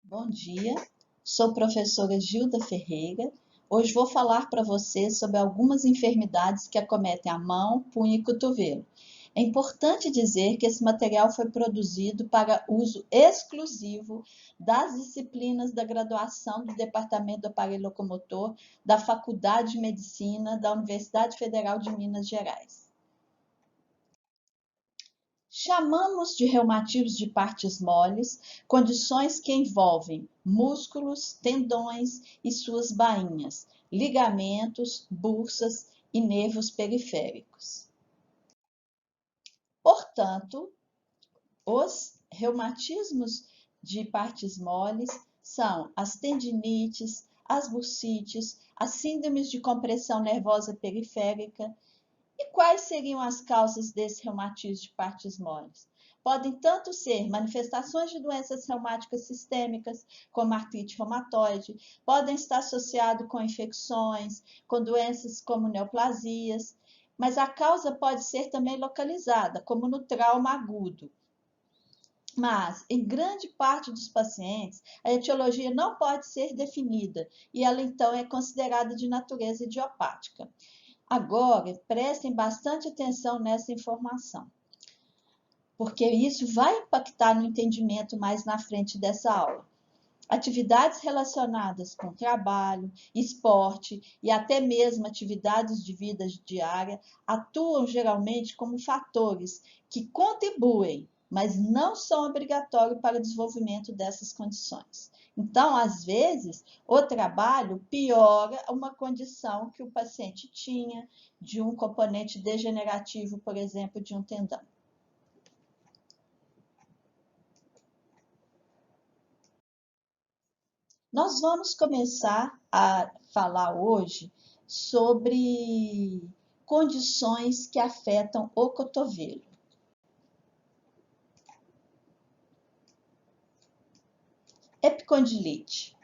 Bom dia, sou professora Gilda Ferreira. Hoje vou falar para você sobre algumas enfermidades que acometem a mão, punho e cotovelo. É importante dizer que esse material foi produzido para uso exclusivo das disciplinas da graduação do Departamento do Aparelho Locomotor da Faculdade de Medicina da Universidade Federal de Minas Gerais. Chamamos de reumatismos de partes moles condições que envolvem músculos, tendões e suas bainhas, ligamentos, bursas e nervos periféricos. Portanto, os reumatismos de partes moles são as tendinites, as bursites, as síndromes de compressão nervosa periférica. E quais seriam as causas desse reumatismo de partes moles? Podem tanto ser manifestações de doenças reumáticas sistêmicas, como artrite reumatoide, podem estar associados com infecções, com doenças como neoplasias, mas a causa pode ser também localizada, como no trauma agudo. Mas, em grande parte dos pacientes, a etiologia não pode ser definida e ela então é considerada de natureza idiopática. Agora, prestem bastante atenção nessa informação, porque isso vai impactar no entendimento mais na frente dessa aula. Atividades relacionadas com trabalho, esporte e até mesmo atividades de vida diária atuam geralmente como fatores que contribuem, mas não são obrigatórios para o desenvolvimento dessas condições. Então, às vezes, o trabalho piora uma condição que o paciente tinha de um componente degenerativo, por exemplo, de um tendão. Nós vamos começar a falar hoje sobre condições que afetam o cotovelo. Epicondilite.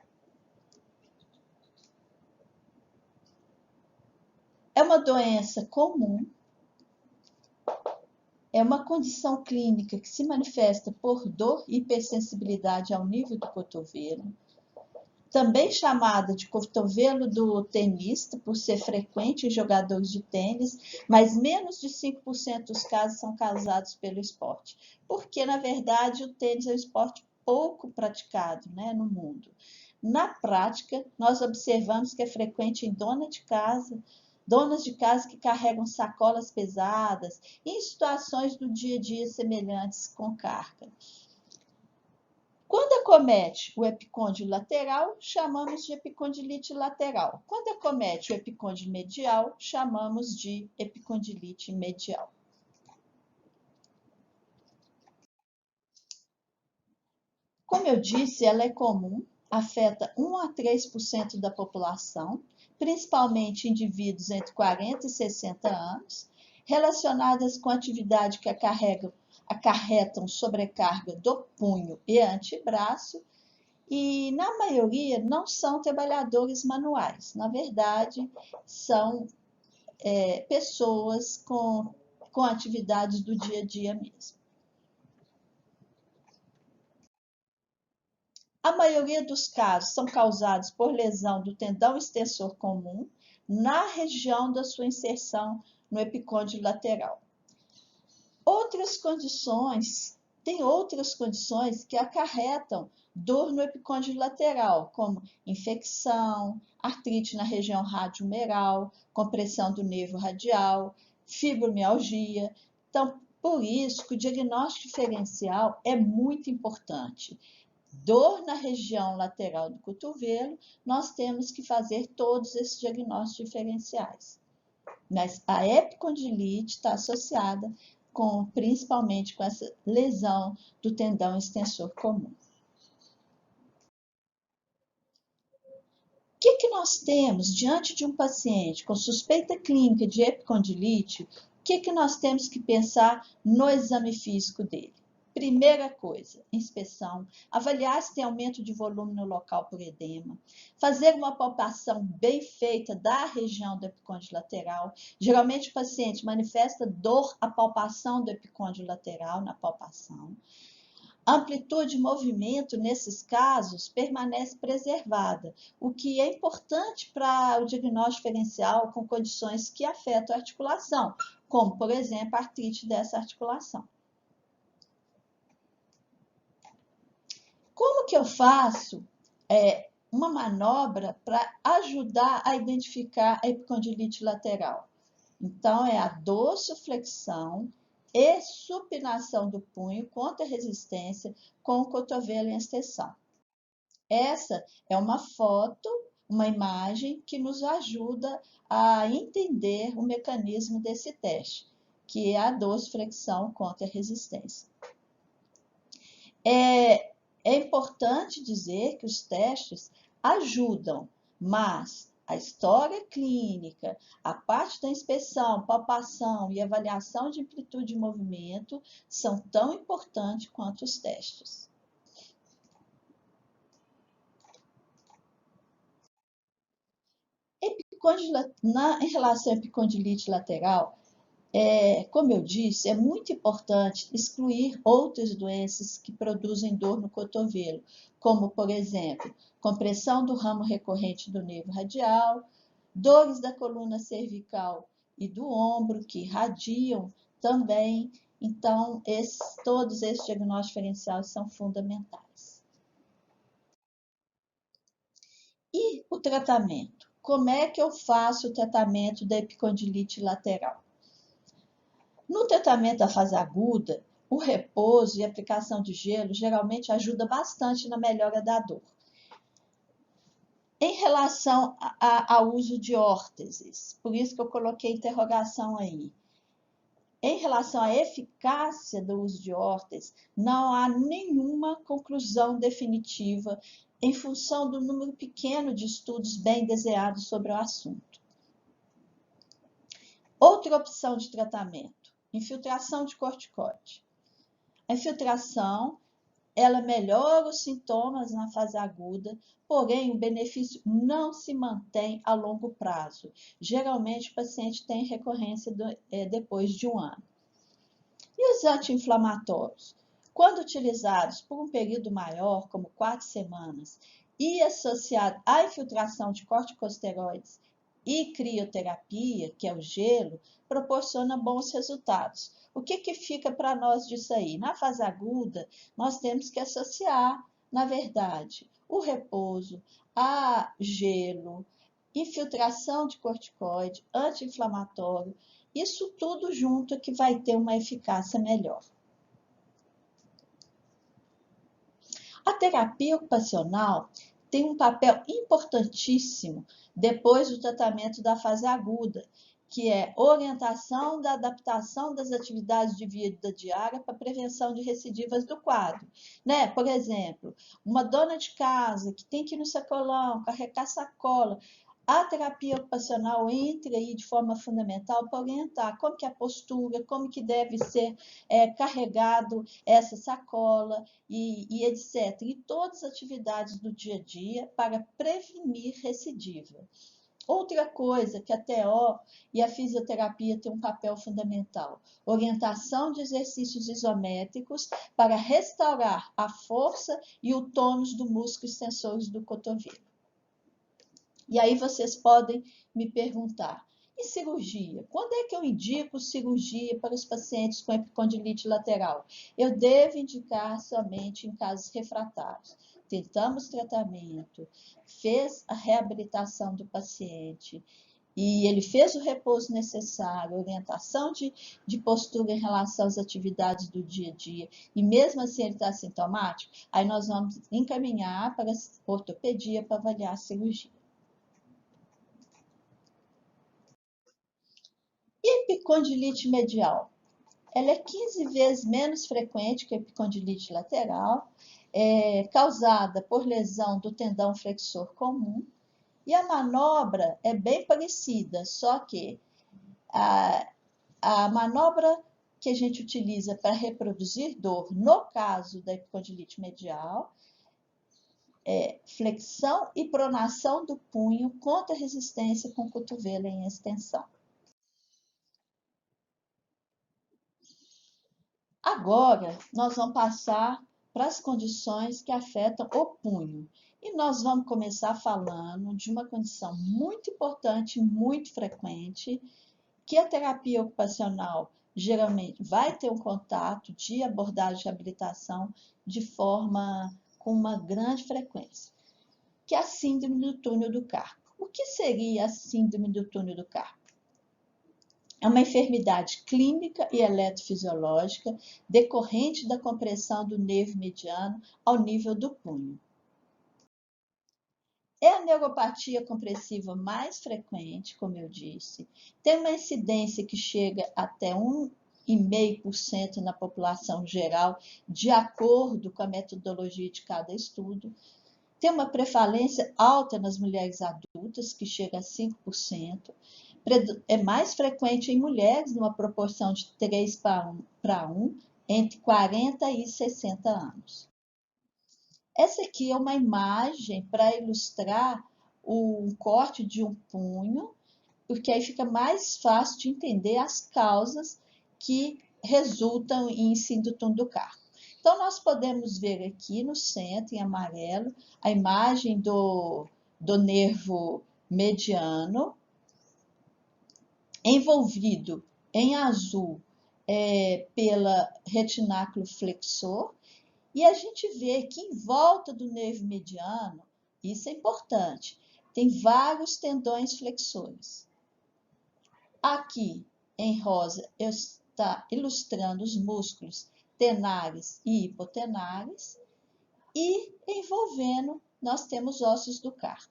É uma doença comum, é uma condição clínica que se manifesta por dor e hipersensibilidade ao nível do cotovelo, também chamada de cotovelo do tenista, por ser frequente em jogadores de tênis, mas menos de 5% dos casos são causados pelo esporte, porque, na verdade, o tênis é um esporte pouco praticado, né, no mundo. Na prática, nós observamos que é frequente em donas de casa que carregam sacolas pesadas, em situações do dia a dia semelhantes com carga. Quando acomete o epicôndilo lateral, chamamos de epicondilite lateral. Quando acomete o epicôndilo medial, chamamos de epicondilite medial. Como eu disse, ela é comum, afeta 1 a 3% da população, principalmente indivíduos entre 40 e 60 anos, relacionadas com atividade que acarretam sobrecarga do punho e antebraço, e na maioria não são trabalhadores manuais, na verdade são pessoas com atividades do dia a dia mesmo. A maioria dos casos são causados por lesão do tendão extensor comum na região da sua inserção no epicôndilo lateral. Tem outras condições que acarretam dor no epicôndilo lateral, como infecção, artrite na região radiomeral, compressão do nervo radial, fibromialgia. Então, por isso que o diagnóstico diferencial é muito importante. Dor na região lateral do cotovelo, nós temos que fazer todos esses diagnósticos diferenciais. Mas a epicondilite está associada principalmente com essa lesão do tendão extensor comum. O que nós temos diante de um paciente com suspeita clínica de epicondilite? O que nós temos que pensar no exame físico dele? Primeira coisa, inspeção, avaliar se tem aumento de volume no local por edema, fazer uma palpação bem feita da região do epicôndilo lateral. Geralmente o paciente manifesta dor à palpação do epicôndilo lateral, na palpação. A amplitude de movimento, nesses casos, permanece preservada, o que é importante para o diagnóstico diferencial com condições que afetam a articulação, como, por exemplo, a artrite dessa articulação. Como que eu faço uma manobra para ajudar a identificar a epicondilite lateral? Então, é a dorsiflexão e supinação do punho contra a resistência com o cotovelo em extensão. Essa é uma foto, uma imagem que nos ajuda a entender o mecanismo desse teste, que é a dorsiflexão contra a resistência. É importante dizer que os testes ajudam, mas a história clínica, a parte da inspeção, palpação e avaliação de amplitude de movimento são tão importantes quanto os testes. Em relação à epicondilite lateral, como eu disse, é muito importante excluir outras doenças que produzem dor no cotovelo, como, por exemplo, compressão do ramo recorrente do nervo radial, dores da coluna cervical e do ombro, que irradiam também. Então, todos esses diagnósticos diferenciais são fundamentais. E o tratamento? Como é que eu faço o tratamento da epicondilite lateral? No tratamento da fase aguda, o repouso e a aplicação de gelo geralmente ajuda bastante na melhora da dor. Em relação ao uso de órteses, por isso que eu coloquei interrogação aí. Em relação à eficácia do uso de órteses, não há nenhuma conclusão definitiva em função do número pequeno de estudos bem desenhados sobre o assunto. Outra opção de tratamento, infiltração de corticoide. A infiltração, ela melhora os sintomas na fase aguda, porém o benefício não se mantém a longo prazo. Geralmente o paciente tem recorrência depois de 1 ano. E os anti-inflamatórios? Quando utilizados por um período maior, como 4 semanas, e associado à infiltração de corticosteroides e crioterapia, que é o gelo, proporciona bons resultados. O que fica para nós disso aí? Na fase aguda, nós temos que associar, na verdade, o repouso a gelo, infiltração de corticoide, anti-inflamatório, isso tudo junto que vai ter uma eficácia melhor. A terapia ocupacional tem um papel importantíssimo depois do tratamento da fase aguda, que é orientação da adaptação das atividades de vida diária para prevenção de recidivas do quadro. Né? Por exemplo, uma dona de casa que tem que ir no sacolão, carregar sacola, a terapia ocupacional entra aí de forma fundamental para orientar como que é a postura, como que deve ser carregado essa sacola e etc. E todas as atividades do dia a dia para prevenir recidiva. Outra coisa que a TO e a fisioterapia têm um papel fundamental, orientação de exercícios isométricos para restaurar a força e o tônus do músculo extensores do cotovelo. E aí vocês podem me perguntar, e cirurgia? Quando é que eu indico cirurgia para os pacientes com epicondilite lateral? Eu devo indicar somente em casos refratários. Tentamos tratamento, fez a reabilitação do paciente e ele fez o repouso necessário, orientação de postura em relação às atividades do dia a dia, e mesmo assim ele está sintomático, aí nós vamos encaminhar para a ortopedia para avaliar a cirurgia. Epicondilite medial. Ela é 15 vezes menos frequente que a epicondilite lateral, causada por lesão do tendão flexor comum, e a manobra é bem parecida, só que a manobra que a gente utiliza para reproduzir dor, no caso da epicondilite medial, é flexão e pronação do punho contra a resistência com o cotovelo em extensão. Agora, nós vamos passar para as condições que afetam o punho. E nós vamos começar falando de uma condição muito importante, muito frequente, que a terapia ocupacional geralmente vai ter um contato de abordagem de reabilitação de forma com uma grande frequência, que é a síndrome do túnel do carpo. O que seria a síndrome do túnel do carpo? É uma enfermidade clínica e eletrofisiológica decorrente da compressão do nervo mediano ao nível do punho. É a neuropatia compressiva mais frequente, como eu disse, tem uma incidência que chega até 1,5% na população geral, de acordo com a metodologia de cada estudo. Tem uma prevalência alta nas mulheres adultas, que chega a 5%. É mais frequente em mulheres, numa proporção de 3 para 1, entre 40 e 60 anos. Essa aqui é uma imagem para ilustrar o corte de um punho, porque aí fica mais fácil de entender as causas que resultam em síndrome do túnel do carpo. Então, nós podemos ver aqui no centro, em amarelo, a imagem do nervo mediano, envolvido em azul pela retináculo flexor, e a gente vê que em volta do nervo mediano, isso é importante, tem vários tendões flexores. Aqui, em rosa, está ilustrando os músculos tenares e hipotenares, e envolvendo, nós temos ossos do carpo.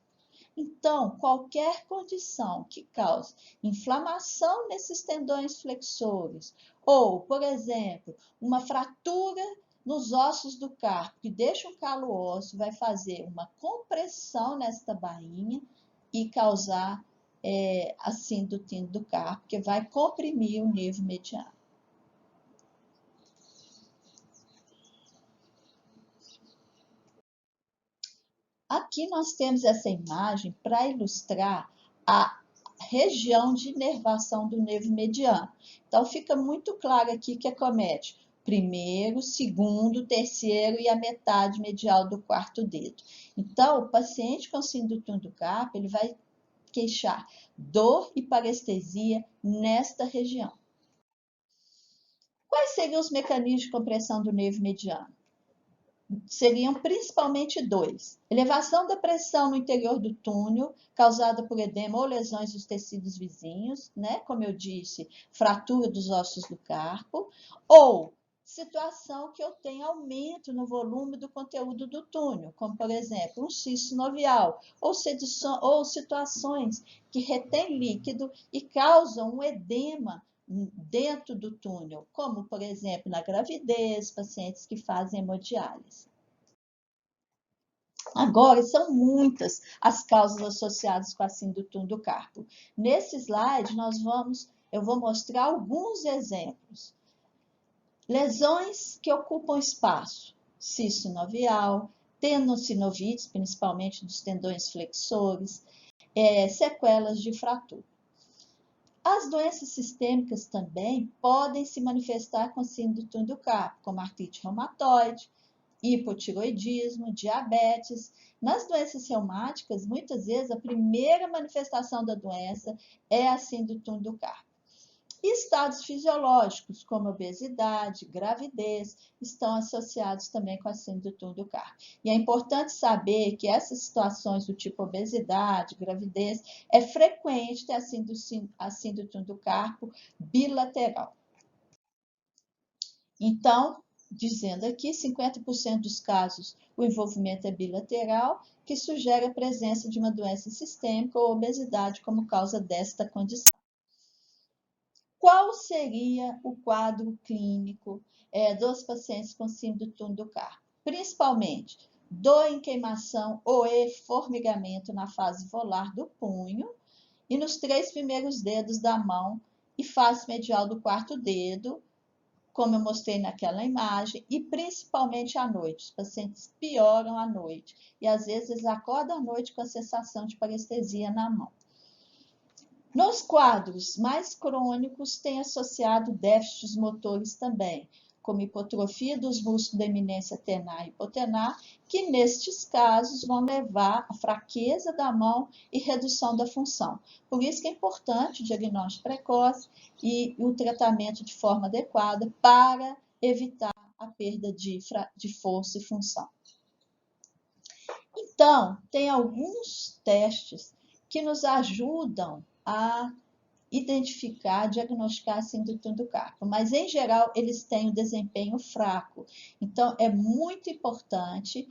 Então, qualquer condição que cause inflamação nesses tendões flexores, ou, por exemplo, uma fratura nos ossos do carpo, que deixa um calo ósseo, vai fazer uma compressão nesta bainha e causar a síndrome do túnel do carpo, que vai comprimir o nervo mediano. Aqui nós temos essa imagem para ilustrar a região de inervação do nervo mediano. Então, fica muito claro aqui que acomete primeiro, segundo, terceiro e a metade medial do quarto dedo. Então, o paciente com síndrome do túnel do carpo, ele vai queixar dor e parestesia nesta região. Quais seriam os mecanismos de compressão do nervo mediano? Seriam principalmente dois: elevação da pressão no interior do túnel, causada por edema ou lesões dos tecidos vizinhos, né? Como eu disse, fratura dos ossos do carpo, ou situação que eu tenho aumento no volume do conteúdo do túnel, como, por exemplo, um cisto sinovial, ou situações que retêm líquido e causam um edema dentro do túnel, como, por exemplo, na gravidez, pacientes que fazem hemodiálise. Agora, são muitas as causas associadas com a síndrome do túnel do carpo. Nesse slide, eu vou mostrar alguns exemplos. Lesões que ocupam espaço: cisto sinovial, tendinocinovites, principalmente dos tendões flexores, sequelas de fratura. As doenças sistêmicas também podem se manifestar com síndrome do túnel do carpo, como artrite reumatoide, hipotiroidismo, diabetes. Nas doenças reumáticas, muitas vezes a primeira manifestação da doença é a síndrome do túnel do carpo. E estados fisiológicos, como obesidade, gravidez, estão associados também com a síndrome do túnel do carpo. E é importante saber que essas situações do tipo obesidade, gravidez, é frequente ter a síndrome do túnel do carpo bilateral. Então, dizendo aqui, 50% dos casos o envolvimento é bilateral, que sugere a presença de uma doença sistêmica ou obesidade como causa desta condição. Qual seria o quadro clínico dos pacientes com síndrome do túnel do carpo? Principalmente dor em queimação ou formigamento na fase volar do punho e nos 3 primeiros dedos da mão e face medial do quarto dedo, como eu mostrei naquela imagem, e principalmente à noite. Os pacientes pioram à noite e às vezes eles acordam à noite com a sensação de parestesia na mão. Nos quadros mais crônicos, tem associado déficits motores também, como hipotrofia dos músculos da eminência tenar e hipotenar, que nestes casos vão levar à fraqueza da mão e redução da função. Por isso que é importante o diagnóstico precoce e o tratamento de forma adequada para evitar a perda de força e função. Então, tem alguns testes que nos ajudam a identificar, diagnosticar a síndrome do carpo, mas em geral eles têm um desempenho fraco. Então é muito importante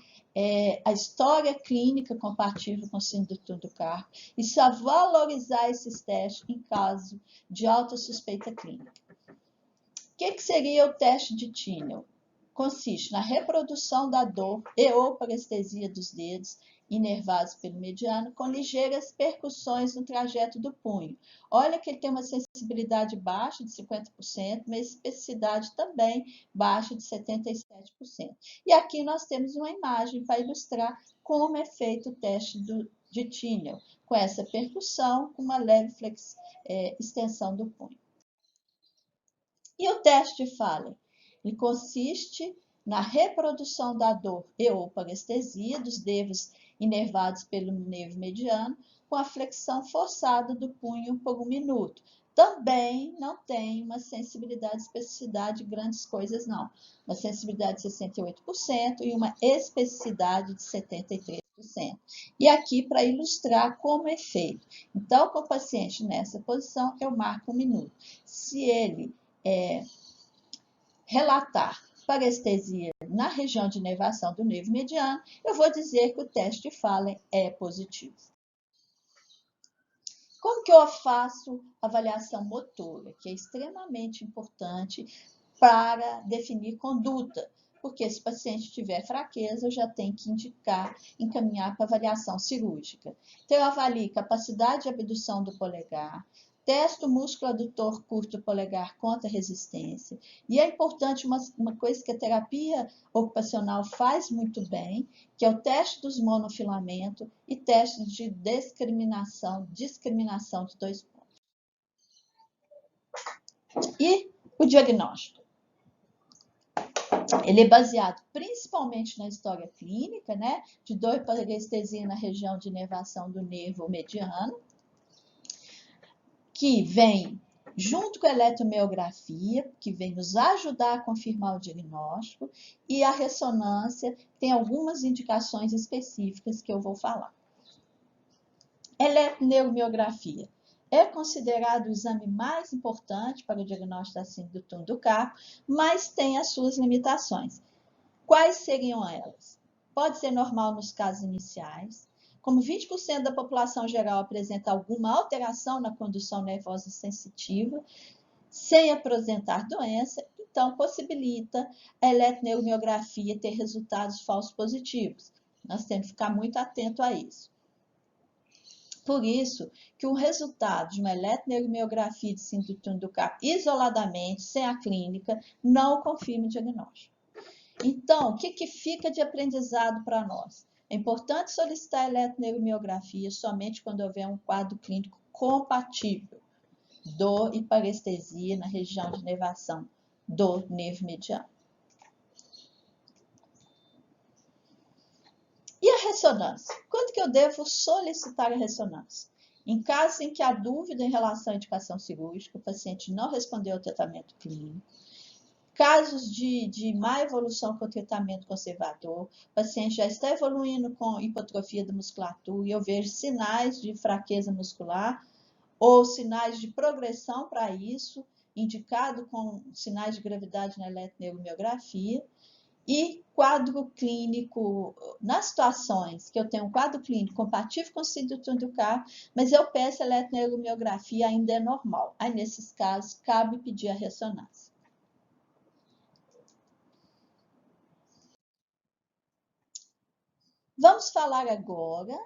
a história clínica compatível com síndrome do carpo e só valorizar esses testes em caso de alta suspeita clínica. O que seria o teste de Tinel? Consiste na reprodução da dor e ou parestesia dos dedos inervados pelo mediano, com ligeiras percussões no trajeto do punho. Olha que ele tem uma sensibilidade baixa, de 50%, mas especificidade também baixa, de 77%. E aqui nós temos uma imagem para ilustrar como é feito o teste de Tinel, com essa percussão, com uma leve extensão do punho. E o teste de Fallen? Ele consiste na reprodução da dor e ou parestesia dos nervos inervados pelo nervo mediano, com a flexão forçada do punho por 1 minuto. Também não tem uma sensibilidade e especificidade de grandes coisas, não. Uma sensibilidade de 68% e uma especificidade de 73%. E aqui, para ilustrar como é feito. Então, com o paciente nessa posição, eu marco 1 minuto. Se ele relatar parestesia na região de inervação do nervo mediano, eu vou dizer que o teste de Fallen é positivo. Como que eu faço avaliação motora, que é extremamente importante para definir conduta? Porque se o paciente tiver fraqueza, eu já tenho que encaminhar para avaliação cirúrgica. Então, eu avalio capacidade de abdução do polegar, testo o músculo adutor curto do polegar contra resistência. E é importante uma coisa que a terapia ocupacional faz muito bem, que é o teste dos monofilamentos e teste de discriminação de 2 pontos. E o diagnóstico? Ele é baseado principalmente na história clínica, né? De dor e parestesia na região de inervação do nervo mediano, que vem junto com a eletromiografia, que vem nos ajudar a confirmar o diagnóstico, e a ressonância tem algumas indicações específicas que eu vou falar. Eletroneuromiografia é considerado o exame mais importante para o diagnóstico da síndrome do túnel do carpo, mas tem as suas limitações. Quais seriam elas? Pode ser normal nos casos iniciais. Como 20% da população geral apresenta alguma alteração na condução nervosa sensitiva, sem apresentar doença, então possibilita a eletroneuromiografia ter resultados falsos positivos. Nós temos que ficar muito atento a isso. Por isso que o resultado de uma eletroneuromiografia de síndrome do túnel do carpo isoladamente, sem a clínica, não confirma o diagnóstico. Então, o que fica de aprendizado para nós? É importante solicitar a eletroneuromiografia somente quando houver um quadro clínico compatível, dor e parestesia na região de inervação do nervo mediano. E a ressonância? Quando que eu devo solicitar a ressonância? Em casos em que há dúvida em relação à indicação cirúrgica, o paciente não respondeu ao tratamento clínico, casos de má evolução com o tratamento conservador, o paciente já está evoluindo com hipotrofia da musculatura e eu vejo sinais de fraqueza muscular ou sinais de progressão para isso, indicado com sinais de gravidade na eletroneuromiografia, e quadro clínico, nas situações que eu tenho um quadro clínico compatível com síndrome do túnel do carpo, mas eu peço a eletroneuromiografia ainda é normal. Aí, nesses casos, cabe pedir a ressonância. Vamos falar agora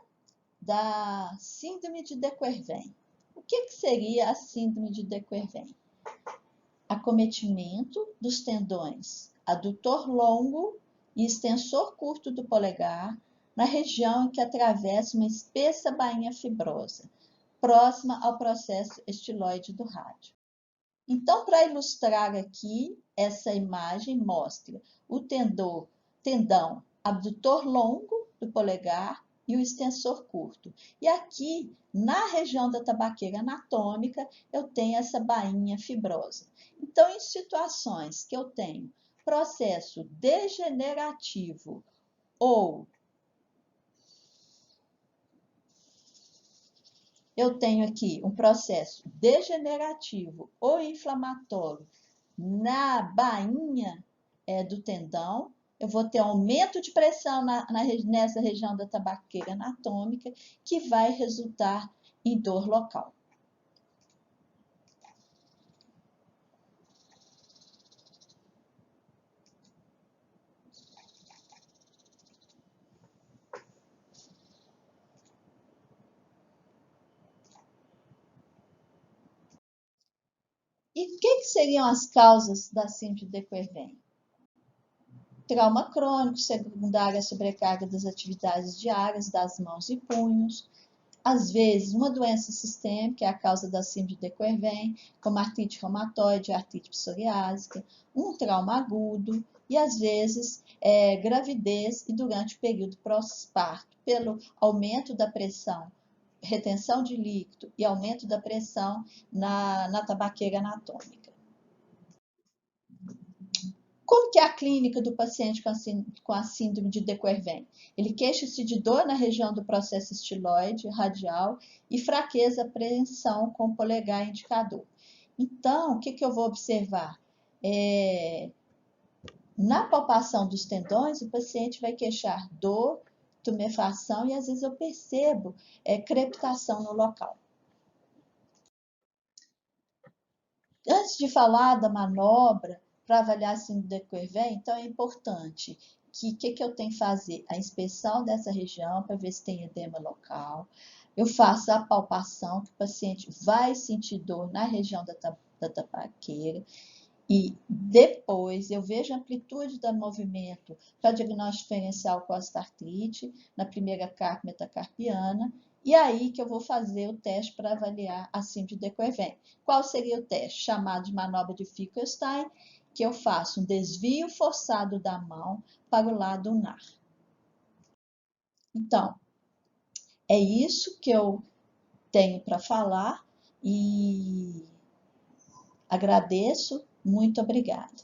da síndrome de De Quervain. O que seria a síndrome de De Quervain? Acometimento dos tendões adutor longo e extensor curto do polegar, na região em que atravessa uma espessa bainha fibrosa, próxima ao processo estiloide do rádio. Então, para ilustrar aqui, essa imagem mostra o tendão abdutor longo do polegar e o extensor curto. E aqui, na região da tabaqueira anatômica, eu tenho essa bainha fibrosa. Então, em situações que eu tenho processo degenerativo ou eu tenho aqui um processo degenerativo ou inflamatório na bainha do tendão, eu vou ter aumento de pressão nessa região da tabaqueira anatômica, que vai resultar em dor local. E o que seriam as causas da síndrome de Quervain? Trauma crônico, secundário à sobrecarga das atividades diárias das mãos e punhos. Às vezes, uma doença sistêmica é a causa da síndrome de Quervain, como artrite reumatoide, artrite psoriásica, um trauma agudo e, às vezes, gravidez e durante o período pós-parto, pelo aumento da pressão, retenção de líquido e aumento da pressão na tabaqueira anatômica. Como que é a clínica do paciente com a síndrome de de Quervain? Ele queixa-se de dor na região do processo estiloide radial e fraqueza, apreensão com o polegar indicador. Então, o que eu vou observar? Na palpação dos tendões, o paciente vai queixar dor, tumefação e às vezes eu percebo crepitação no local. Antes de falar da manobra para avaliar a síndrome de Quervain, então é importante que eu tenho que fazer? A inspeção dessa região para ver se tem edema local. Eu faço a palpação, que o paciente vai sentir dor na região da tabaqueira. E depois eu vejo a amplitude do movimento para diagnóstico diferencial costa-artrite, na primeira carpa metacarpiana, e aí que eu vou fazer o teste para avaliar a síndrome de Quervain. Qual seria o teste? Chamado de manobra de Finkelstein, que eu faço um desvio forçado da mão para o lado ulnar. Então, é isso que eu tenho para falar e agradeço. Muito obrigada.